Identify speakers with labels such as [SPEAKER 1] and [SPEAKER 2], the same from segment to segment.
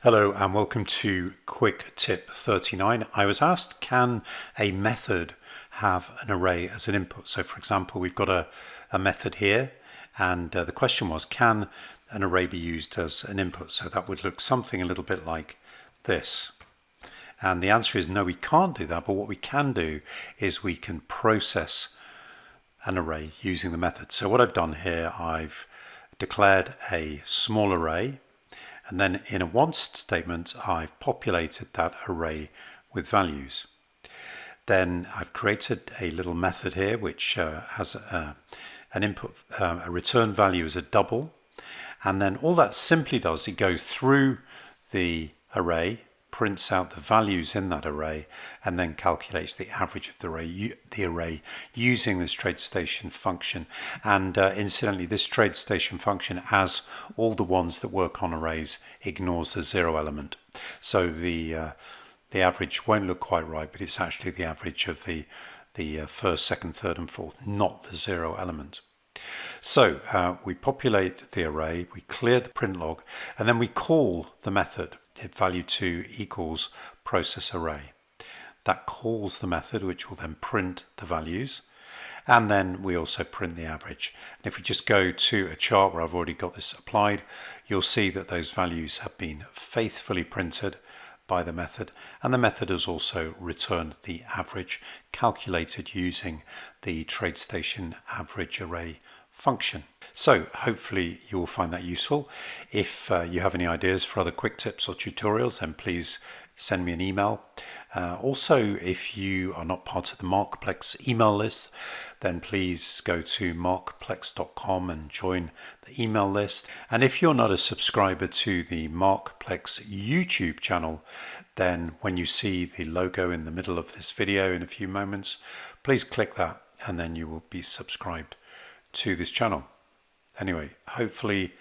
[SPEAKER 1] Hello and welcome to Quicktip 39. I was asked, can a method have an array as an input? So for example, we've got a method here and the question was, can an array be used as an input? So that would look something a little bit like this. And the answer is no, we can't do that. But what we can do is we can process an array using the method. So what I've done here, I've declared a small array. And then in a once statement, I've populated that array with values. Then I've created a little method here, which has an input, a return value as a double. And then all that simply does, it goes through the array, prints out the values in that array, and then calculates the average of the array using this TradeStation function. And incidentally, this TradeStation function, as all the ones that work on arrays, ignores the zero element. So the average won't look quite right, but it's actually the average of the first, second, third, and fourth, not the zero element. So we populate the array, we clear the print log, and then we call the method value2 equals process array. That calls the method, which will then print the values, and then we also print the average. And if we just go to a chart where I've already got this applied, you'll see that those values have been faithfully printed by the method, and the method has also returned the average calculated using the TradeStation average array function. So hopefully you will find that useful. If you have any ideas for other quick tips or tutorials, then please send me an email. Also, if you are not part of the Markplex email list, then please go to markplex.com and join the email list. And if you're not a subscriber to the Markplex YouTube channel, then when you see the logo in the middle of this video in a few moments, please click that and then you will be subscribed to this channel. Anyway, hopefully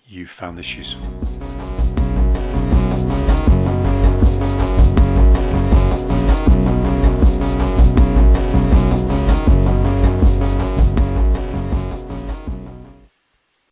[SPEAKER 1] you found this useful.